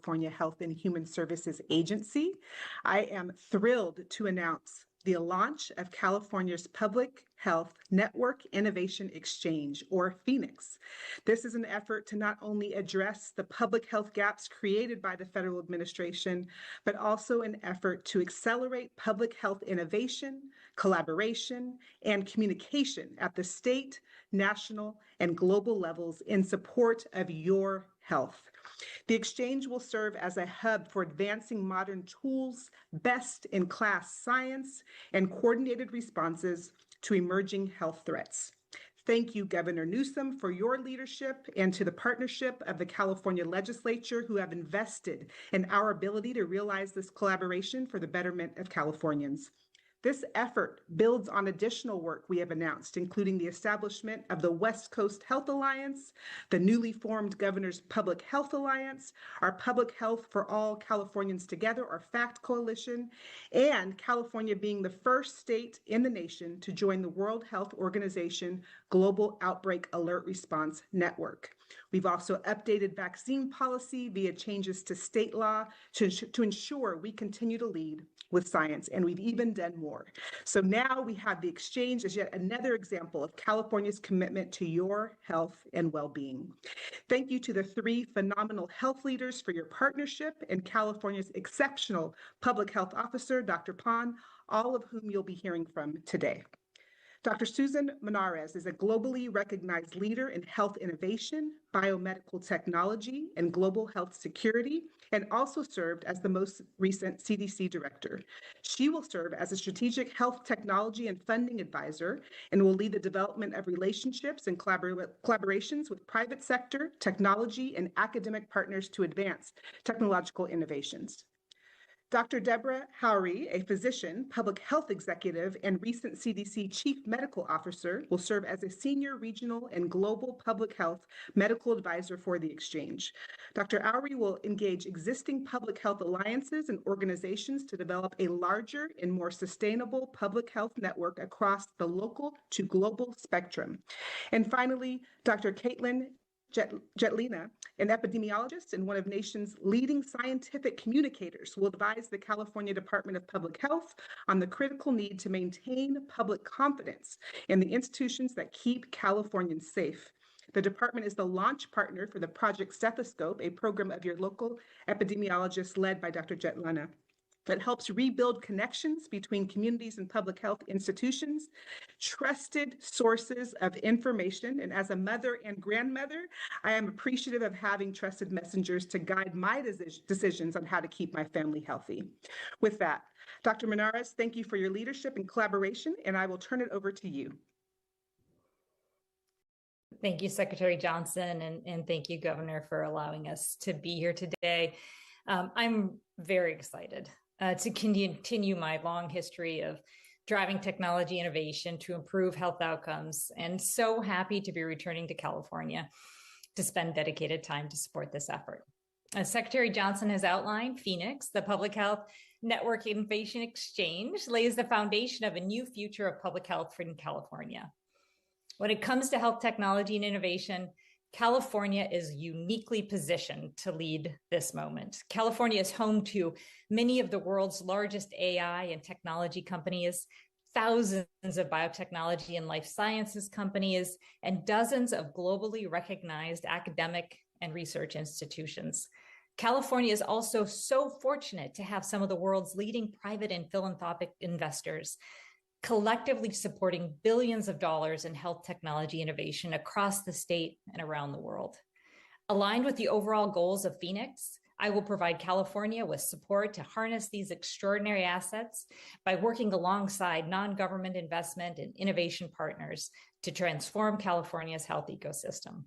California Health and Human Services Agency. I am thrilled to announce the launch of California's Public Health Network Innovation Exchange, or Phoenix. This is an effort to not only address the public health gaps created by the federal administration, but also an effort to accelerate public health innovation, collaboration, and communication at the state, national, and global levels in support of your health. The exchange will serve as a hub for advancing modern tools, best-in-class science, and coordinated responses to emerging health threats. Thank you, Governor Newsom, for your leadership, and to the partnership of the California legislature who have invested in our ability to realize this collaboration for the betterment of Californians. This effort builds on additional work we have announced, including the establishment of the West Coast Health Alliance, the newly formed Governor's Public Health Alliance, our Public Health for All Californians Together, or FACT Coalition, and California being the first state in the nation to join the World Health Organization Global Outbreak Alert Response Network. We've also updated vaccine policy via changes to state law to ensure we continue to lead with science, and we've even done more. So now we have the exchange as yet another example of California's commitment to your health and well-being. Thank you to the three phenomenal health leaders for your partnership, and California's exceptional public health officer, Dr. Pan, all of whom you'll be hearing from today. Dr. Susan Menares is a globally recognized leader in health innovation, biomedical technology, and global health security, and also served as the most recent CDC director. She will serve as a strategic health technology and funding advisor and will lead the development of relationships and collaborations with private sector, technology, and academic partners to advance technological innovations. Dr. Deborah Howry, a physician, public health executive, and recent CDC chief medical officer, will serve as a senior regional and global public health medical advisor for the exchange. Dr. Howry will engage existing public health alliances and organizations to develop a larger and more sustainable public health network across the local to global spectrum. And finally, Dr. Caitlin Jetlina, an epidemiologist and one of the nation's leading scientific communicators, will advise the California Department of Public Health on the critical need to maintain public confidence in the institutions that keep Californians safe. The department is the launch partner for the Project Stethoscope, a program of your local epidemiologist led by Dr. Jetlina, that helps rebuild connections between communities and public health institutions, trusted sources of information. And as a mother and grandmother, I am appreciative of having trusted messengers to guide my decisions on how to keep my family healthy. With that, Dr. Menares, thank you for your leadership and collaboration, and I will turn it over to you. Thank you, Secretary Johnson, and thank you, Governor, for allowing us to be here today. I'm very excited to continue my long history of driving technology innovation to improve health outcomes, and so happy to be returning to California to spend dedicated time to support this effort. As Secretary Johnson has outlined, Phoenix, the Public Health Network Innovation Exchange, lays the foundation of a new future of public health in California. When it comes to health technology and innovation, California is uniquely positioned to lead this moment. California is home to many of the world's largest AI and technology companies, thousands of biotechnology and life sciences companies, and dozens of globally recognized academic and research institutions. California is also so fortunate to have some of the world's leading private and philanthropic investors collectively supporting billions of dollars in health technology innovation across the state and around the world. Aligned with the overall goals of Phoenix, I will provide California with support to harness these extraordinary assets by working alongside non-government investment and innovation partners to transform California's health ecosystem.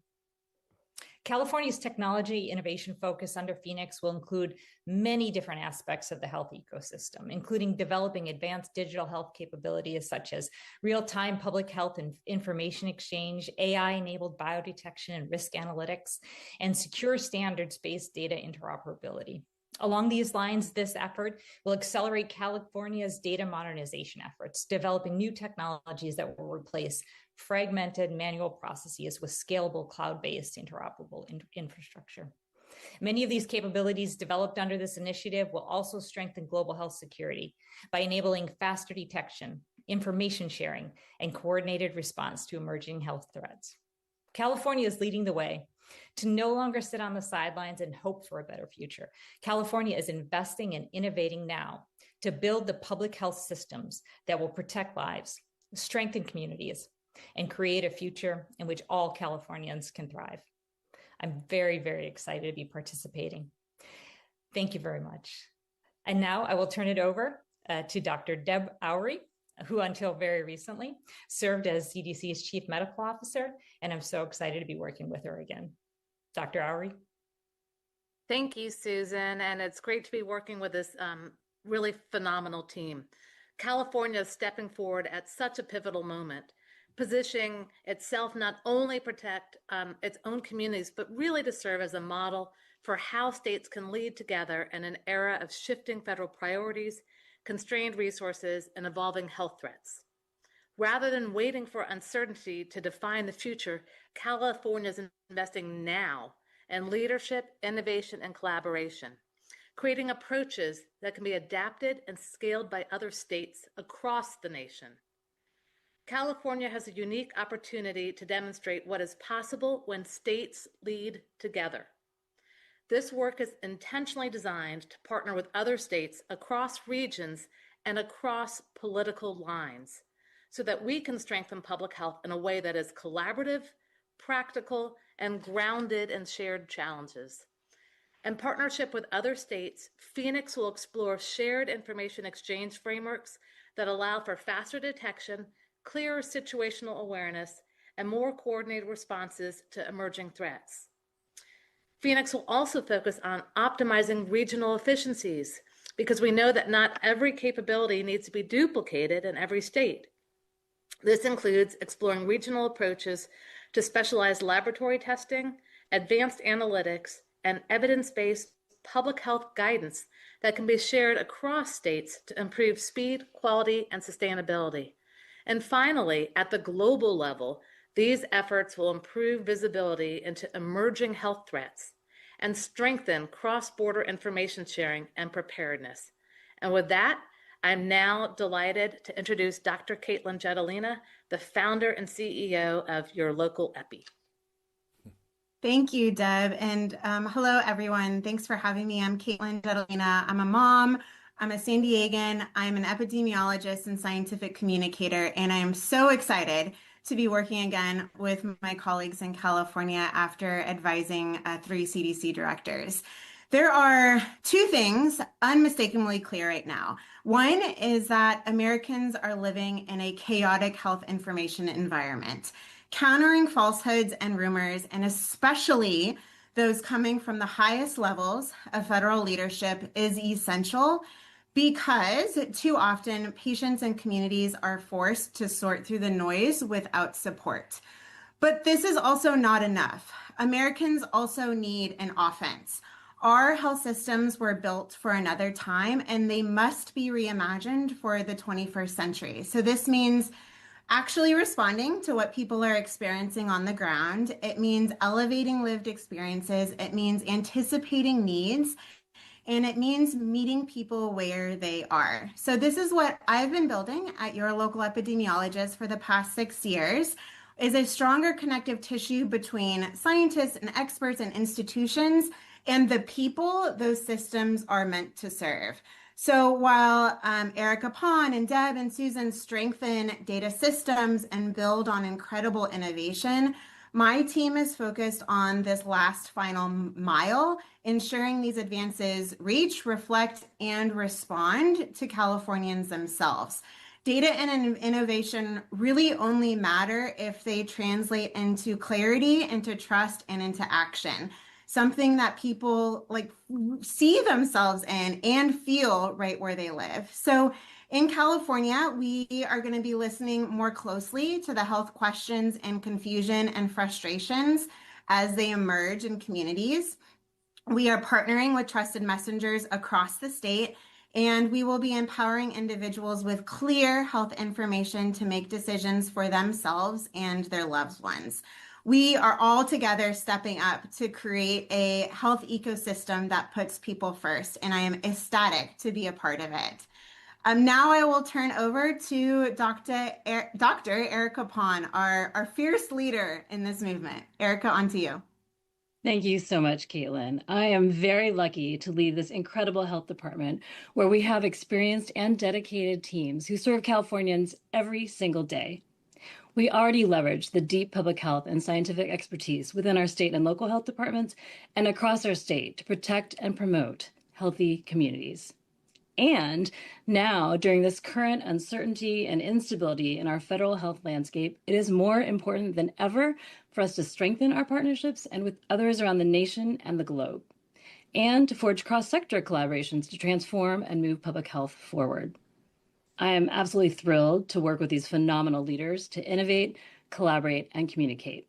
California's technology innovation focus under Phoenix will include many different aspects of the health ecosystem, including developing advanced digital health capabilities such as real-time public health and information exchange, AI-enabled biodetection and risk analytics, and secure standards-based data interoperability. Along these lines, this effort will accelerate California's data modernization efforts, developing new technologies that will replace fragmented manual processes with scalable cloud-based interoperable infrastructure. Many of these capabilities developed under this initiative will also strengthen global health security by enabling faster detection, information sharing, and coordinated response to emerging health threats. California is leading the way to no longer sit on the sidelines and hope for a better future. California is investing and innovating now to build the public health systems that will protect lives, strengthen communities, and create a future in which all Californians can thrive. I'm very, very excited to be participating. Thank you very much. And now I will turn it over to Dr. Deb Oury, who until very recently served as CDC's Chief Medical Officer, and I'm so excited to be working with her again. Dr. Oury. Thank you, Susan, and it's great to be working with this really phenomenal team. California is stepping forward at such a pivotal moment, positioning itself not only protect its own communities, but really to serve as a model for how states can lead together in an era of shifting federal priorities, constrained resources, and evolving health threats. Rather than waiting for uncertainty to define the future, California is investing now in leadership, innovation, and collaboration, creating approaches that can be adapted and scaled by other states across the nation. California has a unique opportunity to demonstrate what is possible when states lead together. This work is intentionally designed to partner with other states across regions and across political lines so that we can strengthen public health in a way that is collaborative, practical, and grounded in shared challenges. In partnership with other states, Phoenix will explore shared information exchange frameworks that allow for faster detection, clearer situational awareness, and more coordinated responses to emerging threats. Phoenix will also focus on optimizing regional efficiencies because we know that not every capability needs to be duplicated in every state. This includes exploring regional approaches to specialized laboratory testing, advanced analytics, and evidence-based public health guidance that can be shared across states to improve speed, quality, and sustainability. And finally, at the global level, these efforts will improve visibility into emerging health threats and strengthen cross-border information sharing and preparedness. And with that, I'm now delighted to introduce Dr. Caitlin Jetelina, the founder and CEO of Your Local Epi. Thank you, Deb. And hello, everyone. Thanks for having me. I'm Caitlin Jetelina. I'm a mom. I'm a San Diegan. I'm an epidemiologist and scientific communicator, and I am so excited to be working again with my colleagues in California after advising 3 CDC directors. There are 2 things unmistakably clear right now. One is that Americans are living in a chaotic health information environment. Countering falsehoods and rumors, and especially those coming from the highest levels of federal leadership, is essential because too often patients and communities are forced to sort through the noise without support. But this is also not enough. Americans also need an offense. Our health systems were built for another time, and they must be reimagined for the 21st century. So this means actually responding to what people are experiencing on the ground. It means elevating lived experiences. It means anticipating needs. And it means meeting people where they are. So this is what I've been building at Your Local Epidemiologist for the past 6 years, is a stronger connective tissue between scientists and experts and institutions and the people those systems are meant to serve. So while Erica Pon and Deb and Susan strengthen data systems and build on incredible innovation, my team is focused on this last final mile, ensuring these advances reach, reflect, and respond to Californians themselves. Data and innovation really only matter if they translate into clarity, into trust, and into action. Something that people see themselves in and feel right where they live. So in California, we are going to be listening more closely to the health questions and confusion and frustrations as they emerge in communities. We are partnering with trusted messengers across the state, and we will be empowering individuals with clear health information to make decisions for themselves and their loved ones. We are all together stepping up to create a health ecosystem that puts people first, and I am ecstatic to be a part of it. Now I will turn over to Dr. Erica Pon, our fierce leader in this movement. Erica, on to you. Thank you so much, Caitlin. I am very lucky to lead this incredible health department where we have experienced and dedicated teams who serve Californians every single day. We already leverage the deep public health and scientific expertise within our state and local health departments and across our state to protect and promote healthy communities. And now, during this current uncertainty and instability in our federal health landscape, it is more important than ever for us to strengthen our partnerships and with others around the nation and the globe, and to forge cross-sector collaborations to transform and move public health forward. I am absolutely thrilled to work with these phenomenal leaders to innovate, collaborate, and communicate.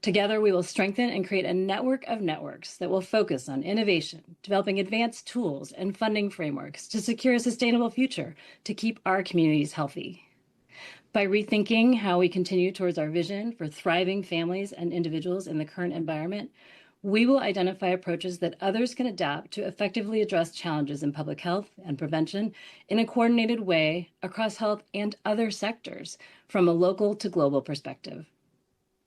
Together, we will strengthen and create a network of networks that will focus on innovation, developing advanced tools and funding frameworks to secure a sustainable future to keep our communities healthy. By rethinking how we continue towards our vision for thriving families and individuals in the current environment, we will identify approaches that others can adapt to effectively address challenges in public health and prevention in a coordinated way across health and other sectors from a local to global perspective.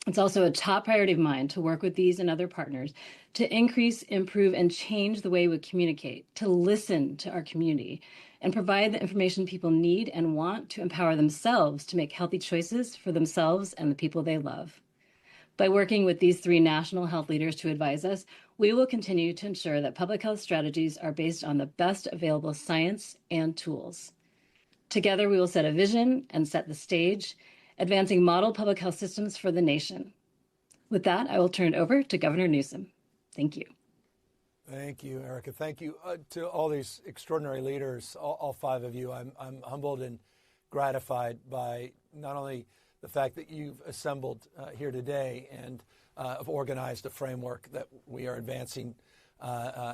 It's also a top priority of mine to work with these and other partners to increase, improve, and change the way we communicate, to listen to our community, and provide the information people need and want to empower themselves to make healthy choices for themselves and the people they love. By working with these three national health leaders to advise us, we will continue to ensure that public health strategies are based on the best available science and tools. Together, we will set a vision and set the stage, advancing model public health systems for the nation. With that, I will turn it over to Governor Newsom. Thank you. Thank you, Erica. Thank you to all these extraordinary leaders, all five of you. I'm humbled and gratified by not only the fact that you've assembled here today and have organized a framework that we are advancing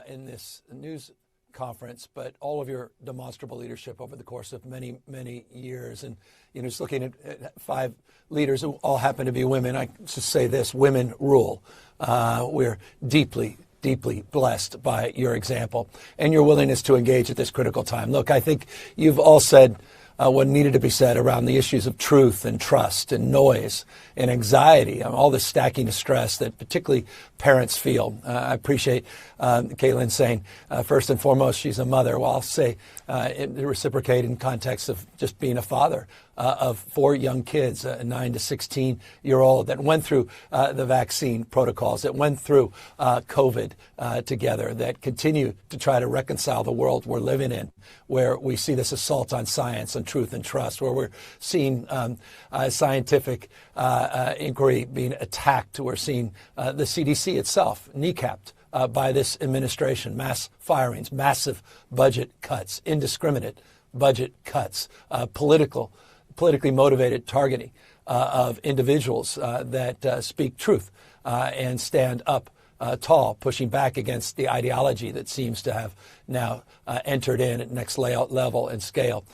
in this news conference, but all of your demonstrable leadership over the course of many, many years. And, just looking at five leaders who all happen to be women, I just say this: women rule. We're deeply, deeply blessed by your example and your willingness to engage at this critical time. Look, I think you've all said what needed to be said around the issues of truth and trust and noise and anxiety, all the stacking of stress that particularly parents feel. I appreciate Caitlin saying, first and foremost, she's a mother. Well, I'll say reciprocate in context of just being a father of four young kids, a 9 to 16-year-old that went through the vaccine protocols, that went through COVID together, that continue to try to reconcile the world we're living in, where we see this assault on science and truth and trust, where we're seeing scientific inquiry being attacked. We're seeing the CDC itself kneecapped by this administration, mass firings, massive budget cuts, indiscriminate budget cuts, politically motivated targeting of individuals that speak truth and stand up tall, pushing back against the ideology that seems to have now entered in at next level and scale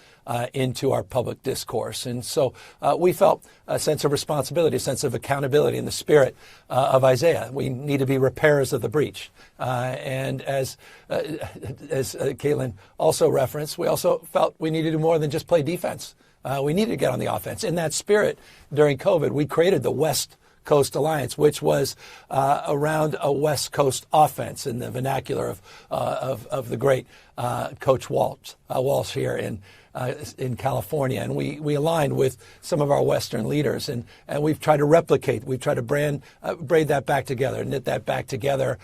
into our public discourse. And so we felt a sense of responsibility, a sense of accountability in the spirit of Isaiah. We need to be repairers of the breach. And as Caitlin also referenced, we also felt we needed to do more than just play defense. We needed to get on the offense. In that spirit, during COVID, we created the West Coast Alliance, which was around a West Coast offense in the vernacular of the great Coach Walsh here in California. And we aligned with some of our Western leaders, and we've tried to replicate, we've tried to braid that back together, knit that back together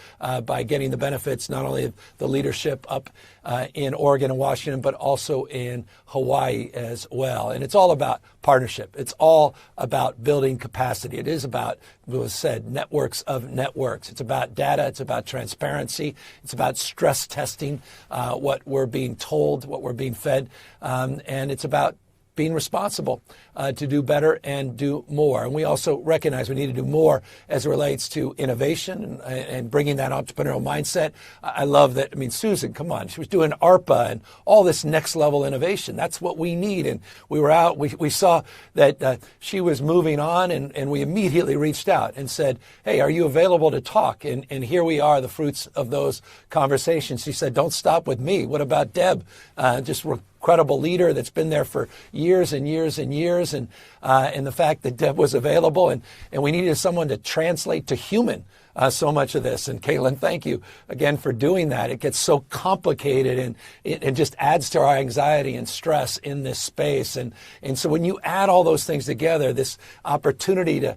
by getting the benefits not only of the leadership up in Oregon and Washington, but also in Hawaii as well. And it's all about partnership. It's all about building capacity. It is about, it was said, networks of networks. It's about data. It's about transparency. It's about stress testing what we're being told, what we're being fed. And it's about being responsible to do better and do more. And we also recognize we need to do more as it relates to innovation and bringing that entrepreneurial mindset. I love that. I mean, Susan, come on, she was doing ARPA and all this next level innovation. That's what we need. And we were out, we saw that she was moving on, and we immediately reached out and said, hey, are you available to talk? And here we are, the fruits of those conversations. She said, don't stop with me. What about Deb? Just incredible leader that's been there for years and years and years, and the fact that Deb was available, and we needed someone to translate to human so much of this. And Caitlin, thank you again for doing that. It gets so complicated, and it just adds to our anxiety and stress in this space. And so when you add all those things together, this opportunity to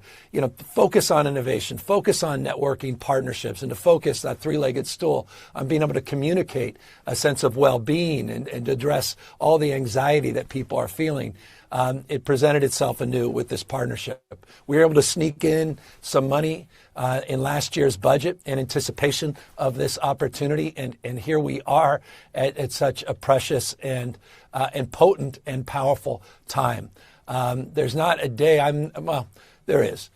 focus on innovation, focus on networking partnerships, and to focus that three-legged stool on being able to communicate a sense of well-being and to address all the anxiety that people are feeling. It presented itself anew with this partnership. We were able to sneak in some money in last year's budget in anticipation of this opportunity, and here we are at such a precious and potent and powerful time. There's not a day there's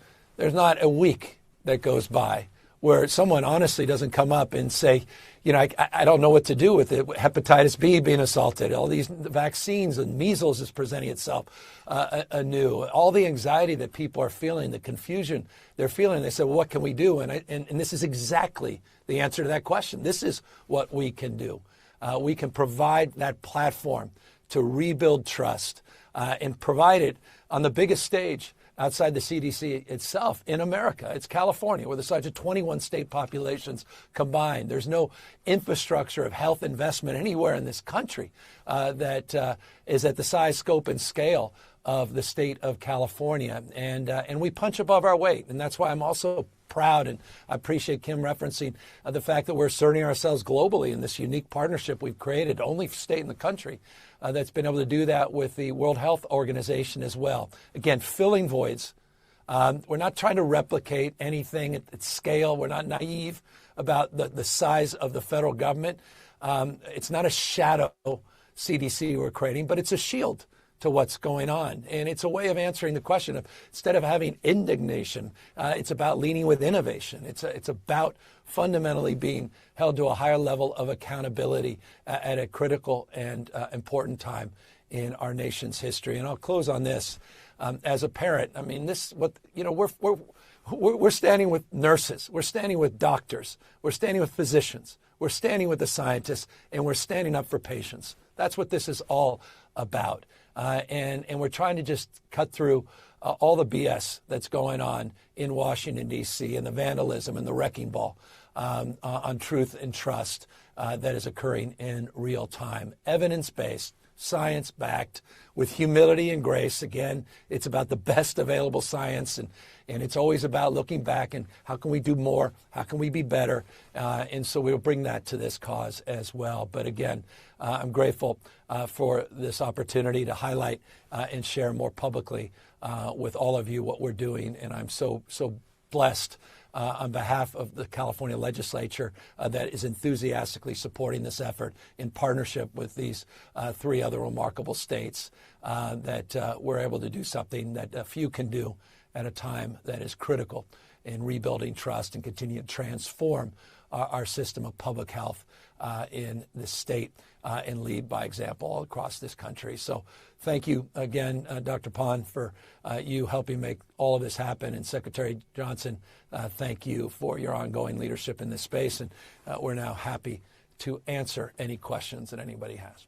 not a week that goes by where someone honestly doesn't come up and say, I don't know what to do with it. Hepatitis B being assaulted, all these vaccines, and measles is presenting itself anew. All the anxiety that people are feeling, the confusion they're feeling. They said, well, what can we do? And this is exactly the answer to that question. This is what we can do. We can provide that platform to rebuild trust and provide it on the biggest stage outside the CDC itself in America. It's California, with the size of 21 state populations combined. There's no infrastructure of health investment anywhere in this country that is at the size, scope, and scale of the state of California. And we punch above our weight. And that's why I'm also proud, and I appreciate Kim referencing the fact that we're asserting ourselves globally in this unique partnership we've created, only state in the country that's been able to do that with the World Health Organization as well. Again, filling voids. We're not trying to replicate anything at scale. We're not naive about the size of the federal government. It's not a shadow CDC we're creating, but it's a shield to what's going on. And it's a way of answering the question of, instead of having indignation, it's about leading with innovation. It's about fundamentally being held to a higher level of accountability at a critical and important time in our nation's history. And I'll close on this. As a parent, I mean, we're standing with nurses, we're standing with doctors, we're standing with physicians, we're standing with the scientists, and we're standing up for patients. That's what this is all about. And we're trying to just cut through all the BS that's going on in Washington, D.C., and the vandalism and the wrecking ball on truth and trust that is occurring in real time. Evidence-based, science-backed, with humility and grace. Again, it's about the best available science, and it's always about looking back and how can we do more? How can we be better? And so we'll bring that to this cause as well. But again, I'm grateful for this opportunity to highlight and share more publicly with all of you what we're doing. And I'm so blessed on behalf of the California legislature that is enthusiastically supporting this effort in partnership with these three other remarkable states that we're able to do something that few can do at a time that is critical in rebuilding trust and continue to transform our system of public health in this state and lead by example all across this country. So thank you again, Dr. Pond, for you helping make all of this happen. And Secretary Johnson, thank you for your ongoing leadership in this space. And we're now happy to answer any questions that anybody has.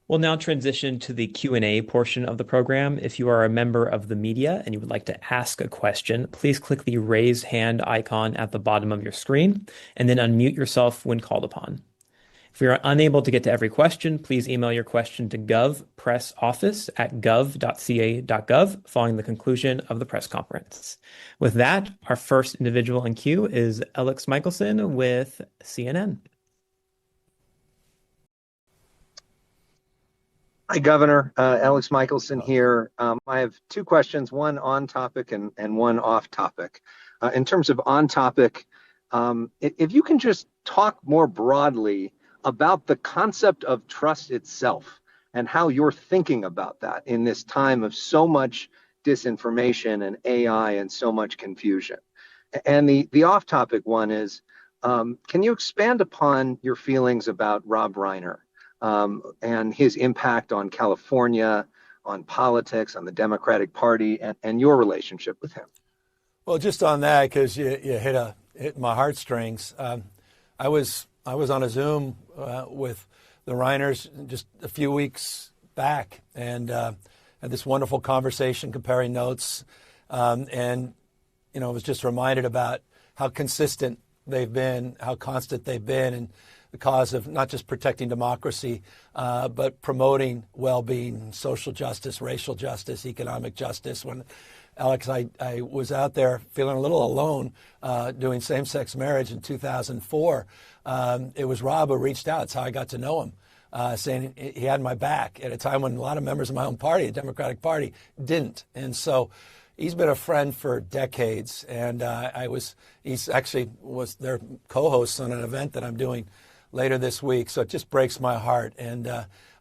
We'll now transition to the Q&A portion of the program. If you are a member of the media and you would like to ask a question, please click the raise hand icon at the bottom of your screen and then unmute yourself when called upon. If we are unable to get to every question, please email your question to govpressoffice@gov.ca.gov following the conclusion of the press conference. With that, our first individual in queue is Alex Michelson with CNN. Hi, Governor. Alex Michelson here. I have two questions, one on topic and one off topic. In terms of on topic, if you can just talk more broadly about the concept of trust itself and how you're thinking about that in this time of so much disinformation and AI and so much confusion. And the off-topic one is, can you expand upon your feelings about Rob Reiner and his impact on California, on politics, on the Democratic Party, and your relationship with him? Well, just on that, because you hit my heartstrings. I was on a Zoom with the Reiners just a few weeks back, and had this wonderful conversation comparing notes, and was just reminded about how consistent they've been, how constant they've been in the cause of not just protecting democracy, but promoting well-being, social justice, racial justice, economic justice. When Alex, I was out there feeling a little alone doing same-sex marriage in 2004. It was Rob who reached out. It's how I got to know him, saying he had my back at a time when a lot of members of my own party, the Democratic Party, didn't. And so he's been a friend for decades. And he's actually was their co-host on an event that I'm doing later this week. So it just breaks my heart. And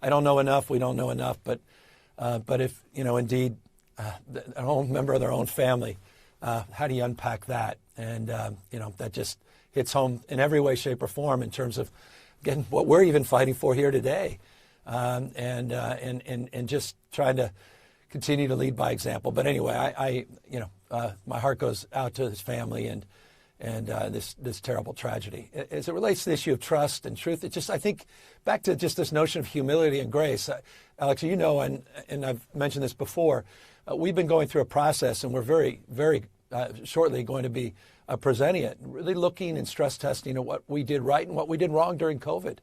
I don't know enough. We don't know enough. But if, indeed, an own member of their own family, how do you unpack that? And, that just hits home in every way, shape, or form in terms of, again, what we're even fighting for here today, and just trying to continue to lead by example. But anyway, my heart goes out to his family and this terrible tragedy. As it relates to the issue of trust and truth, I think back to just this notion of humility and grace. Alex, and I've mentioned this before, we've been going through a process, and we're very, very shortly going to be presenting it, really looking and stress testing at what we did right and what we did wrong during COVID.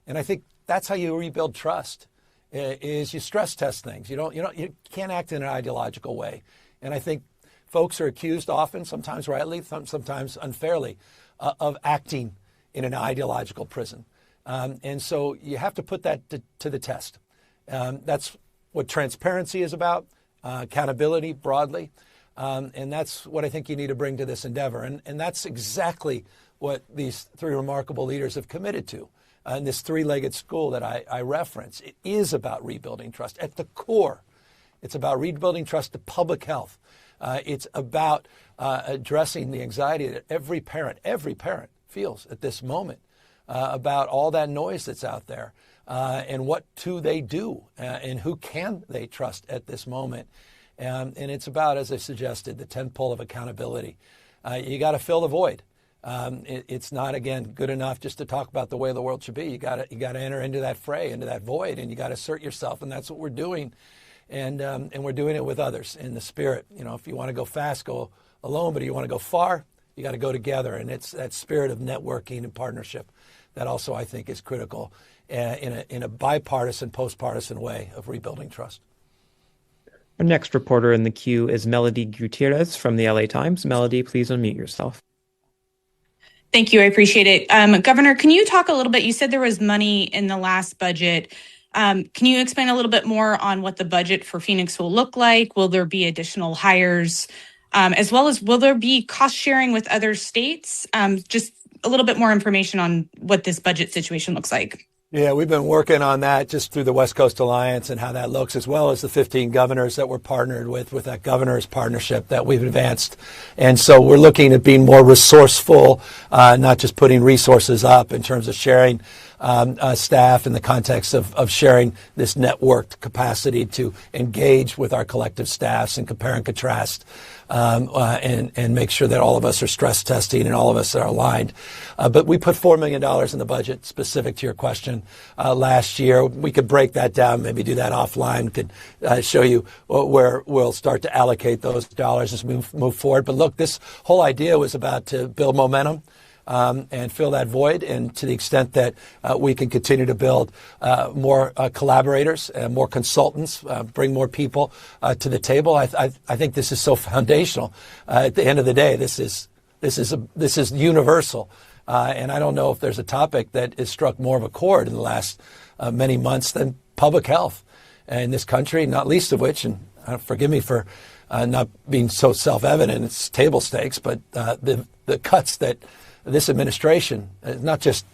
And I think that's how you rebuild trust, is you stress test things. You can't act in an ideological way. And I think folks are accused often, sometimes rightly, sometimes unfairly, of acting in an ideological prison. And so you have to put that to the test. That's what transparency is about, accountability broadly. And that's what I think you need to bring to this endeavor. And that's exactly what these three remarkable leaders have committed to. In this three-legged school that I reference, it is about rebuilding trust. At the core, it's about rebuilding trust to public health. It's about addressing the anxiety that every parent feels at this moment about all that noise that's out there, and what they do, and who can they trust at this moment. And it's about, as I suggested, the 10 pole of accountability. You got to fill the void. It's not, again, good enough just to talk about the way the world should be. You got to enter into that fray, into that void, and you got to assert yourself. And that's what we're doing. And we're doing it with others in the spirit. If you want to go fast, go alone. But if you want to go far, you got to go together. And it's that spirit of networking and partnership that also, I think, is critical in a bipartisan, post-partisan way of rebuilding trust. Our next reporter in the queue is Melody Gutierrez from the LA Times. Melody, please unmute yourself. Thank you. I appreciate it. Governor, can you talk a little bit? You said there was money in the last budget. Can you explain a little bit more on what the budget for Phoenix will look like? Will there be additional hires, as well as will there be cost sharing with other states? Just a little bit more information on what this budget situation looks like. Yeah, we've been working on that just through the West Coast Alliance and how that looks, as well as the 15 governors that we're partnered with that governors partnership that we've advanced. And so we're looking at being more resourceful, not just putting resources up in terms of sharing staff in the context of sharing this networked capacity to engage with our collective staffs and compare and contrast, and make sure that all of us are stress testing and all of us are aligned. But we put $4 million in the budget, specific to your question, last year. We could break that down, maybe do that offline. We could show you where we'll start to allocate those dollars as we move forward. But look, this whole idea was about to build momentum and fill that void. And to the extent that we can continue to build more collaborators, more consultants, bring more people to the table, I think this is so foundational. At the end of the day, this is universal. And I don't know if there's a topic that has struck more of a chord in the last many months than public health in this country, not least of which, and forgive me for not being so self-evident, it's table stakes, but the cuts that this administration, not just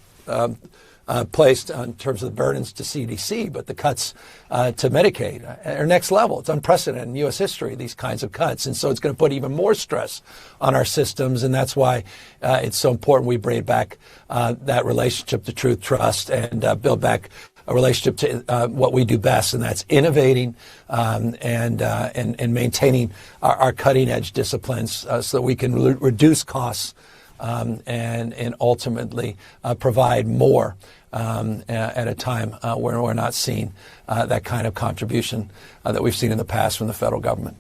placed in terms of the burdens to CDC, but the cuts to Medicaid are next level. It's unprecedented in U.S. history, these kinds of cuts. And so it's going to put even more stress on our systems. And that's why it's so important we bring back that relationship to truth, trust, and build back a relationship to what we do best, and that's innovating and maintaining our cutting edge disciplines so that we can reduce costs and ultimately provide more at a time where we're not seeing that kind of contribution that we've seen in the past from the federal government.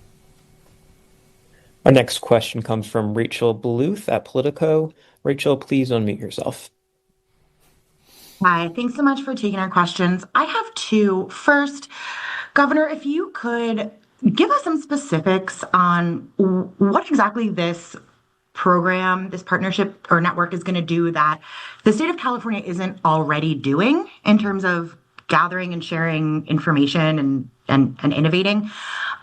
Our next question comes from Rachel Bluth at Politico. Rachel, please unmute yourself. Hi, thanks so much for taking our questions. I have two. First, Governor, if you could give us some specifics on what exactly this program, this partnership or network is going to do that the state of California isn't already doing in terms of gathering and sharing information and innovating.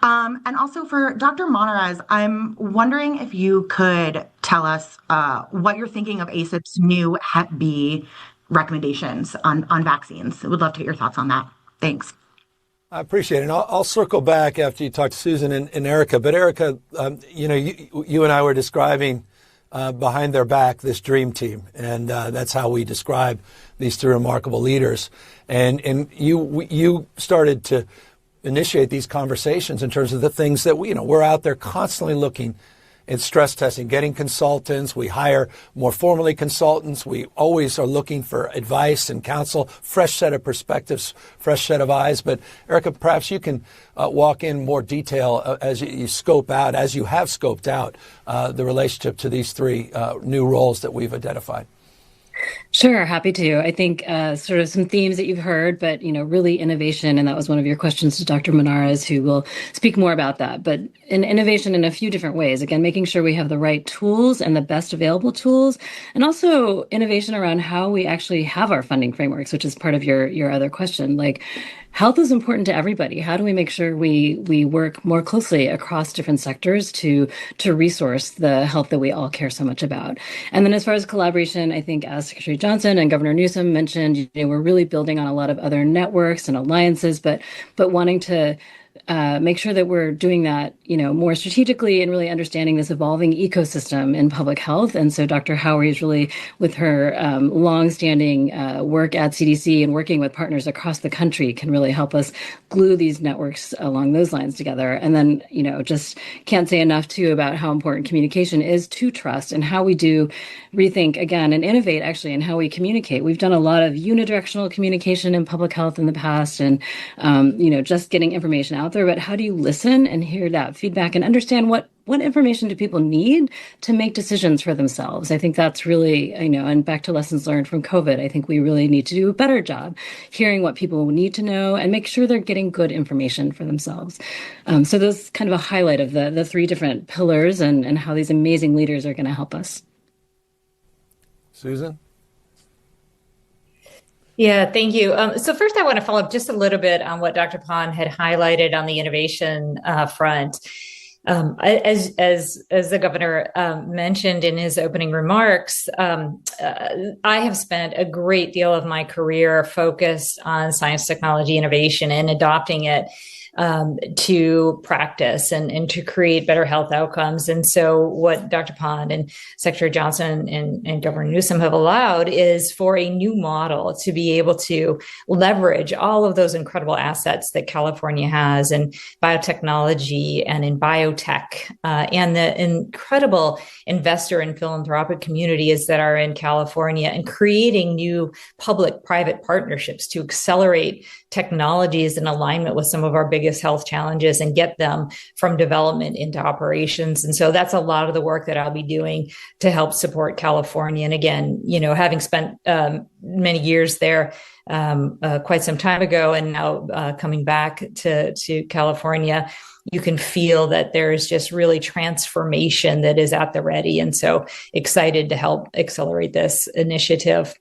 And also for Dr. Monarez, I'm wondering if you could tell us what you're thinking of ACIP's new Hep B recommendations on vaccines. I would love to get your thoughts on that. Thanks. I appreciate it. And I'll circle back after you talk to Susan and Erica. But Erica, you and I were describing behind their back this dream team. And that's how we describe these three remarkable leaders. And you started to initiate these conversations in terms of the things that we're out there constantly looking at stress testing, getting consultants. We hire more formally consultants. We always are looking for advice and counsel, fresh set of perspectives, fresh set of eyes. But Erica, perhaps you can walk in more detail as you scope out, as you have scoped out the relationship to these three new roles that we've identified. Sure, happy to. I think sort of some themes that you've heard, but really innovation, and that was one of your questions to Dr. Monarez, who will speak more about that. But in innovation in a few different ways. Again, making sure we have the right tools and the best available tools, and also innovation around how we actually have our funding frameworks, which is part of your other question. Like, health is important to everybody. How do we make sure we work more closely across different sectors to resource the health that we all care so much about? And then as far as collaboration, I think as Secretary Johnson and Governor Newsom mentioned, we're really building on a lot of other networks and alliances, but wanting to make sure that we're doing that, more strategically and really understanding this evolving ecosystem in public health. And so Dr. Howery is really, with her longstanding work at CDC and working with partners across the country, can really help us glue these networks along those lines together. And then, just can't say enough too about how important communication is to trust and how we do rethink again and innovate actually in how we communicate. We've done a lot of unidirectional communication in public health in the past and, just getting information out there, but how do you listen and hear that feedback and understand what information do people need to make decisions for themselves? I think that's really, and back to lessons learned from COVID, I think we really need to do a better job hearing what people need to know and make sure they're getting good information for themselves. So those kind of a highlight of the three different pillars and how these amazing leaders are going to help us. Susan? Yeah, thank you. So first, I want to follow up just a little bit on what Dr. Pond had highlighted on the innovation front. As the governor mentioned in his opening remarks, I have spent a great deal of my career focused on science, technology, innovation, and adopting it to practice and to create better health outcomes. And so what Dr. Pond and Secretary Johnson and Governor Newsom have allowed is for a new model to be able to leverage all of those incredible assets that California has in biotechnology and in biotech and the incredible investor and philanthropic communities that are in California, and creating new public-private partnerships to accelerate technologies in alignment with some of our biggest health challenges and get them from development into operations. And so that's a lot of the work that I'll be doing to help support California. And again, having spent many years there quite some time ago and now coming back to California, you can feel that there's just really transformation that is at the ready. And so excited to help accelerate this initiative.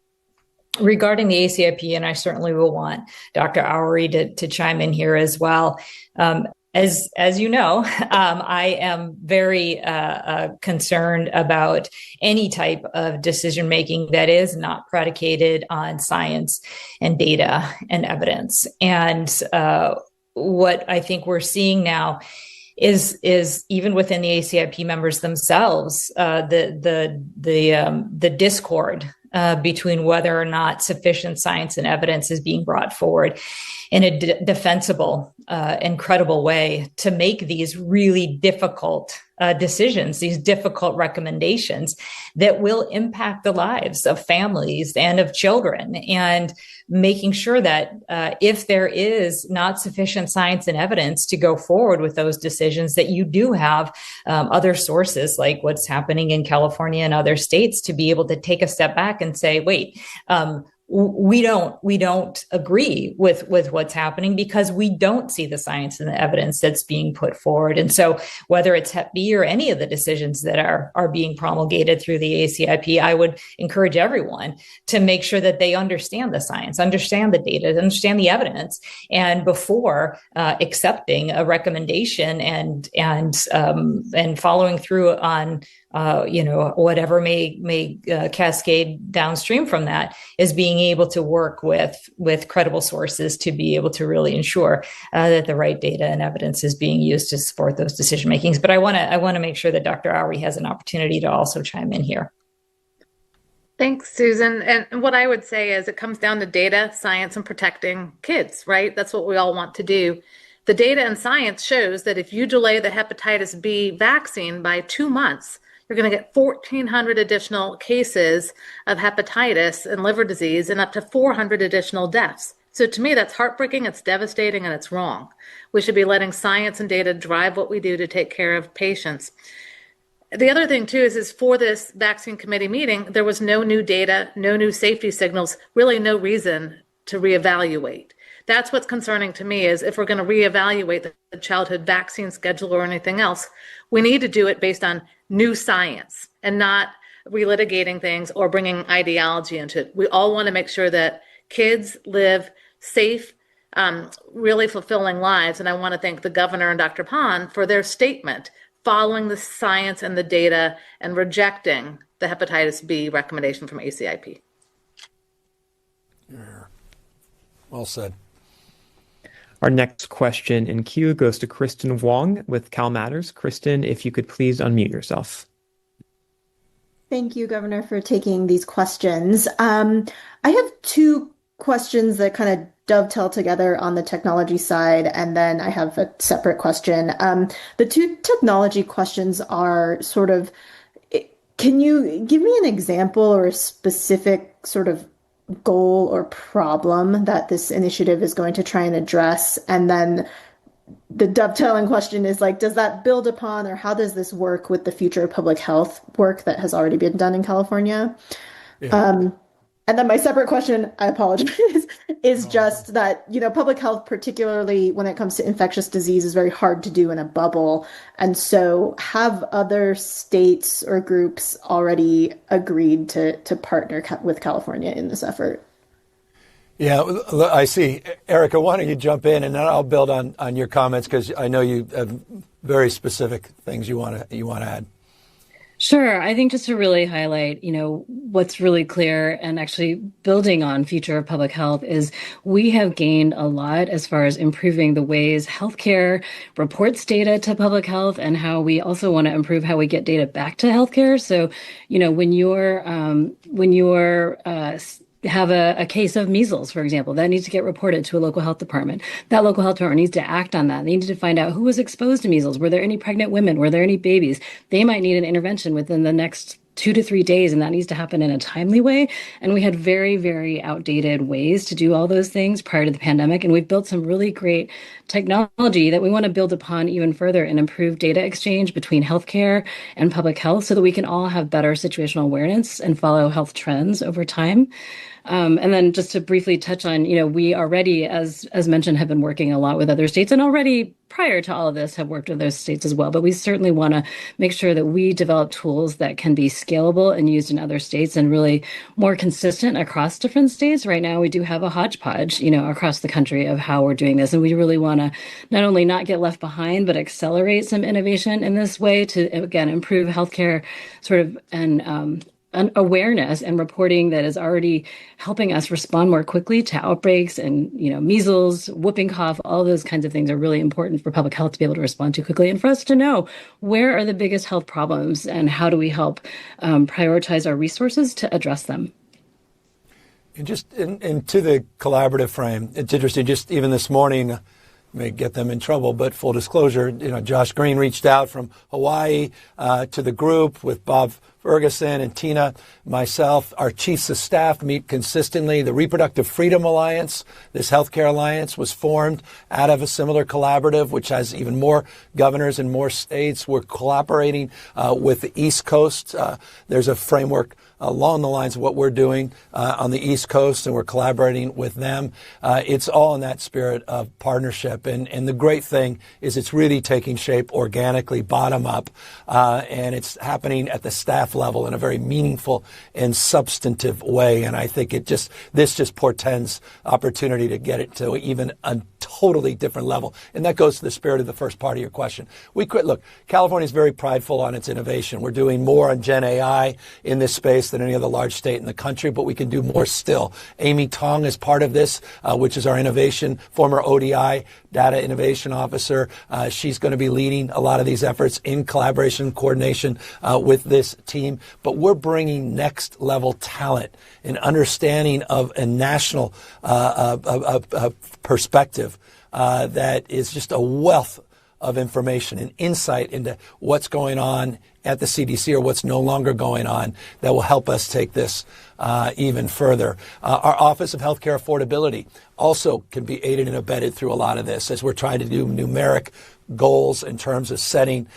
Regarding the ACIP, and I certainly will want Dr. Howery to chime in here as well. as you know, I am very concerned about any type of decision making that is not predicated on science and data and evidence. And what I think we're seeing now is even within the ACIP members themselves, the discord between whether or not sufficient science and evidence is being brought forward in a defensible and credible way to make these really difficult decisions, these difficult recommendations that will impact the lives of families and of children, and making sure that if there is not sufficient science and evidence to go forward with those decisions, that you do have other sources like what's happening in California and other states to be able to take a step back and say, wait, we don't agree with what's happening because we don't see the science and the evidence that's being put forward. And so whether it's Hep B or any of the decisions that are being promulgated through the ACIP, I would encourage everyone to make sure that they understand the science, understand the data, understand the evidence, and before accepting a recommendation and following through on whatever may cascade downstream from that, is being able to work with credible sources to be able to really ensure that the right data and evidence is being used to support those decision makings. But I want to make sure that Dr. Oury has an opportunity to also chime in here. Thanks, Susan. And what I would say is it comes down to data, science, and protecting kids, right? That's what we all want to do. The data and science shows that if you delay the hepatitis B vaccine by 2 months, you're going to get 1,400 additional cases of hepatitis and liver disease and up to 400 additional deaths. So to me, that's heartbreaking, it's devastating, and it's wrong. We should be letting science and data drive what we do to take care of patients. The other thing, too, is for this vaccine committee meeting, there was no new data, no new safety signals, really no reason to reevaluate. That's what's concerning to me, is if we're going to reevaluate the childhood vaccine schedule or anything else, we need to do it based on new science and not relitigating things or bringing ideology into it. We all want to make sure that kids live safe, really fulfilling lives. And I want to thank the governor and Dr. Pond for their statement, following the science and the data and rejecting the hepatitis B recommendation from ACIP. Yeah. Well said. Our next question in queue goes to Kristen Wong with Cal Matters. Kristen, if you could please unmute yourself. Thank you, Governor, for taking these questions. I have two questions that kind of dovetail together on the technology side, and then I have a separate question. The two technology questions are sort of, can you give me an example or a specific sort of goal or problem that this initiative is going to try and address? And then the dovetailing question is, like, does that build upon, or how does this work with the future of public health work that has already been done in California? Yeah. And then my separate question, I apologize, is just that, public health, particularly when it comes to infectious disease, is very hard to do in a bubble. And so have other states or groups already agreed to partner with California in this effort? Yeah, I see. Erica, why don't you jump in, and then I'll build on your comments, because I know you have very specific things you want to add. Sure. I think just to really highlight, what's really clear and actually building on future of public health is we have gained a lot as far as improving the ways healthcare reports data to public health, and how we also want to improve how we get data back to healthcare. So, when you're have a case of measles, for example, that needs to get reported to a local health department. That local health department needs to act on that. They need to find out who was exposed to measles. Were there any pregnant women? Were there any babies? They might need an intervention within the next 2 to 3 days, and that needs to happen in a timely way. And we had very, very outdated ways to do all those things prior to the pandemic. And we've built some really great technology that we want to build upon even further and improve data exchange between healthcare and public health so that we can all have better situational awareness and follow health trends over time. And then just to briefly touch on, we already, as mentioned, have been working a lot with other states, and already prior to all of this have worked with those states as well. But we certainly want to make sure that we develop tools that can be scaled scalable and used in other states and really more consistent across different states. Right now, we do have a hodgepodge, across the country of how we're doing this. And we really want to not only not get left behind, but accelerate some innovation in this way to, again, improve healthcare sort of and awareness and reporting that is already helping us respond more quickly to outbreaks and, measles, whooping cough, all those kinds of things are really important for public health to be able to respond to quickly and for us to know where are the biggest health problems and how do we help prioritize our resources to address them. And just into the collaborative frame, it's interesting, just even this morning, may get them in trouble, but full disclosure, Josh Green reached out from Hawaii to the group with Bob Ferguson and Tina, myself. Our chiefs of staff meet consistently. The Reproductive Freedom Alliance, this healthcare alliance, was formed out of a similar collaborative, which has even more governors in more states. We're collaborating with the East Coast. There's a framework along the lines of what we're doing on the East Coast, and we're collaborating with them. It's all in that spirit of partnership. And the great thing is it's really taking shape organically, bottom up, and it's happening at the staff level in a very meaningful and substantive way. And I think this just portends opportunity to get it to even a totally different level. And that goes to the spirit of the first part of your question. Look, California is very prideful on its innovation. We're doing more on Gen AI in this space than any other large state in the country, but we can do more still. Amy Tong is part of this, which is our former ODI Data Innovation Officer. She's going to be leading a lot of these efforts in collaboration and coordination with this team. But we're bringing next level talent and understanding of a national perspective that is just a wealth of information and insight into what's going on at the CDC or what's no longer going on that will help us take this even further. Our Office of Healthcare Affordability also can be aided and abetted through a lot of this as we're trying to do numeric goals in terms of setting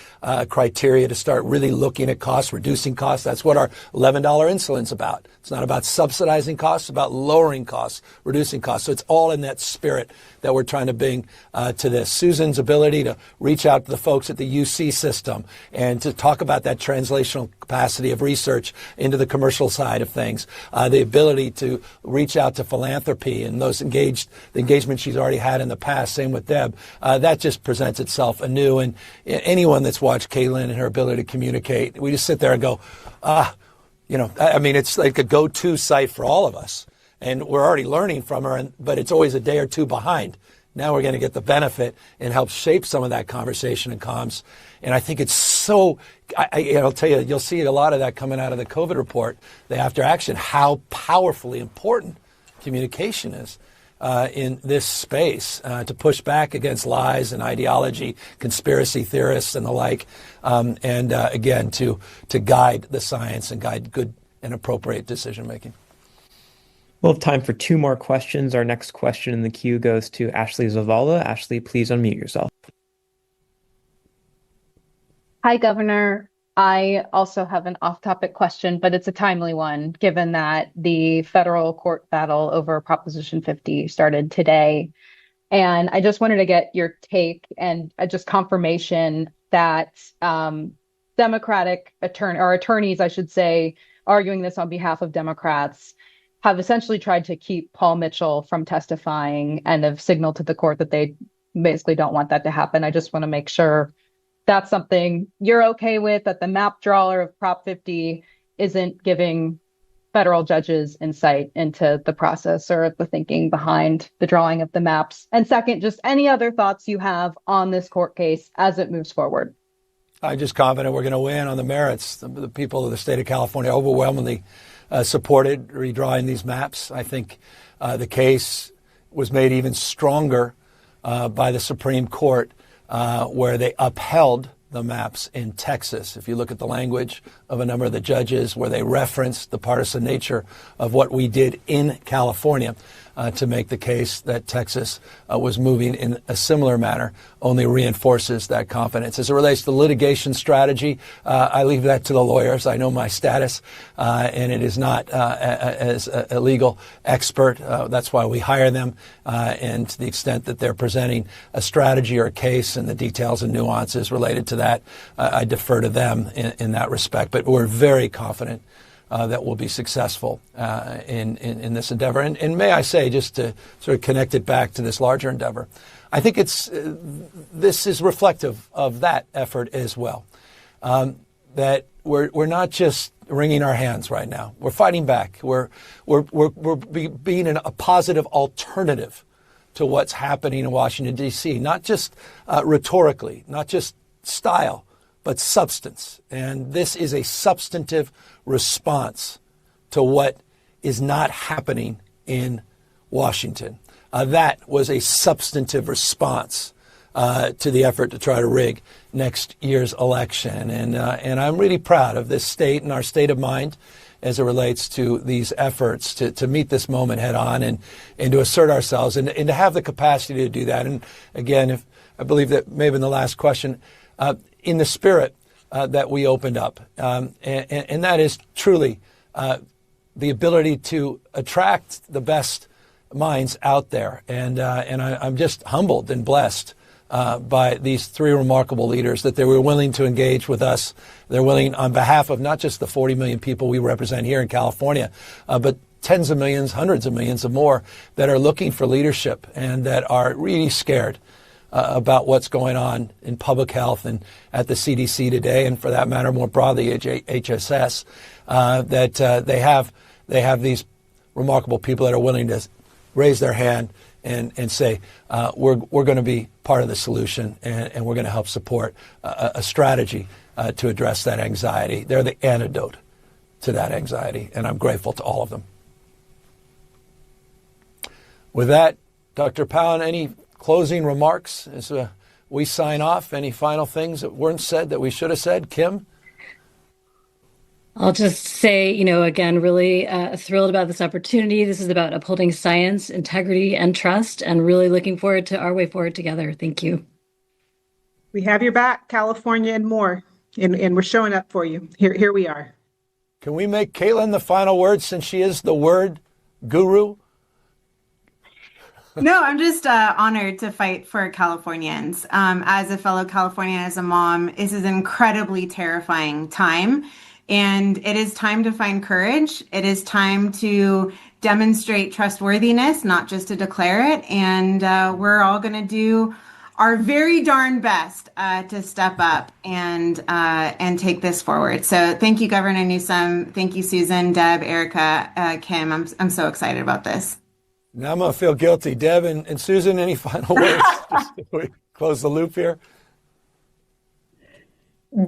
criteria to start really looking at costs, reducing costs. That's what our $11 insulin's about. It's not about subsidizing costs, it's about lowering costs, reducing costs. So it's all in that spirit that we're trying to bring to this. Susan's ability to reach out to the folks at the UC system and to talk about that translational capacity of research into the commercial side of things, the ability to reach out to philanthropy and the engagement she's already had in the past, same with Deb, that just presents itself anew. And anyone that's watched Caitlin and her ability to communicate, we just sit there and go, it's like a go-to site for all of us. And we're already learning from her, but it's always a day or two behind. Now we're going to get the benefit and help shape some of that conversation and comms. And I think it's so, I'll tell you, you'll see a lot of that coming out of the COVID report, the after action, how powerfully important communication is in this space to push back against lies and ideology, conspiracy theorists and the like, and again, to guide the science and guide good and appropriate decision making. We'll have time for two more questions. Our next question in the queue goes to Ashley Zavala. Ashley, please unmute yourself. Hi, Governor. I also have an off-topic question, but it's a timely one, given that the federal court battle over Proposition 50 started today. And I just wanted to get your take and just confirmation that Democratic attorneys, I should say, arguing this on behalf of Democrats, have essentially tried to keep Paul Mitchell from testifying and have signaled to the court that they basically don't want that to happen. I just want to make sure that's something you're okay with, that the map drawer of Prop 50 isn't giving federal judges insight into the process or the thinking behind the drawing of the maps. And second, just any other thoughts you have on this court case as it moves forward. I'm just confident we're going to win on the merits. The people of the state of California overwhelmingly supported redrawing these maps. I think the case was made even stronger by the Supreme Court, where they upheld the maps in Texas. If you look at the language of a number of the judges where they referenced the partisan nature of what we did in California to make the case that Texas was moving in a similar manner, only reinforces that confidence. As it relates to litigation strategy, I leave that to the lawyers. I know my status, and it is not as a legal expert. That's why we hire them, and to the extent that they're presenting a strategy or a case and the details and nuances related to that. I defer to them in that respect. But we're very confident that we'll be successful in this endeavor. And may I say, just to sort of connect it back to this larger endeavor, I think this is reflective of that effort as well. That we're not just wringing our hands right now. We're fighting back. We're being a positive alternative to what's happening in Washington, D.C., not just rhetorically, not just style, but substance. And this is a substantive response to what is not happening in Washington. That was a substantive response to the effort to try to rig next year's election. And I'm really proud of this state and our state of mind as it relates to these efforts to meet this moment head on and to assert ourselves and to have the capacity to do that. And again, I believe that maybe in the last question, in the spirit that we opened up, and that is truly the ability to attract the best minds out there. And I'm just humbled and blessed by these three remarkable leaders that they were willing to engage with us. They're willing on behalf of not just the 40 million people we represent here in California, but tens of millions, hundreds of millions of more that are looking for leadership and that are really scared about what's going on in public health and at the CDC today, and for that matter, more broadly, HSS, that they have these remarkable people that are willing to raise their hand and say, we're going to be part of the solution and we're going to help support a strategy to address that anxiety. They're the antidote to that anxiety, and I'm grateful to all of them. With that, Dr. Pound, any closing remarks as we sign off? Any final things that weren't said that we should have said? Kim? I'll just say, again, really thrilled about this opportunity. This is about upholding science, integrity, and trust, and really looking forward to our way forward together. Thank you. We have your back, California, and more. And we're showing up for you. Here we are. Can we make Caitlin the final word since she is the word guru? No, I'm just honored to fight for Californians. As a fellow Californian, as a mom, this is an incredibly terrifying time. And it is time to find courage. It is time to demonstrate trustworthiness, not just to declare it. And we're all going to do our very darn best to step up and take this forward. So thank you, Governor Newsom. Thank you, Susan, Deb, Erica, Kim. I'm so excited about this. Now I'm going to feel guilty. Deb and Susan, any final words? Just before we close the loop here.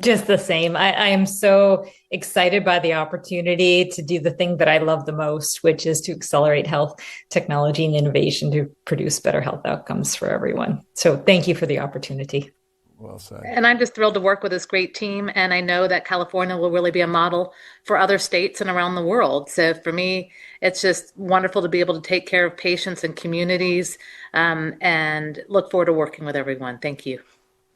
Just the same. I am so excited by the opportunity to do the thing that I love the most, which is to accelerate health technology and innovation to produce better health outcomes for everyone. So thank you for the opportunity. Well said. And I'm just thrilled to work with this great team. And I know that California will really be a model for other states and around the world. So for me, it's just wonderful to be able to take care of patients and communities, and look forward to working with everyone. Thank you.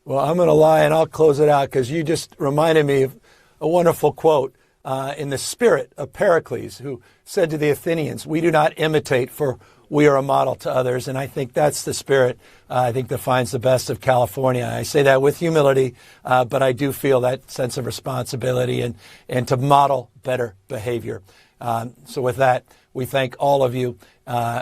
Well, I'm going to lie and I'll close it out because you just reminded me of a wonderful quote in the spirit of Pericles, who said to the Athenians, "We do not imitate, for we are a model to others." And I think that's the spirit I think defines the best of California. I say that with humility, but I do feel that sense of responsibility and to model better behavior. So with that, we thank all of you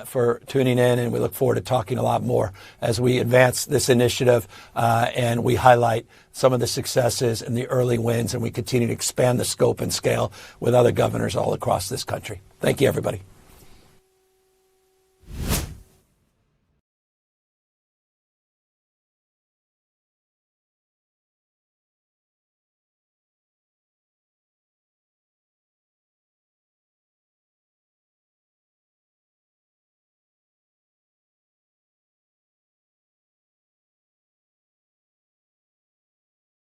for tuning in, and we look forward to talking a lot more as we advance this initiative and we highlight some of the successes and the early wins, and we continue to expand the scope and scale with other governors all across this country. Thank you, everybody.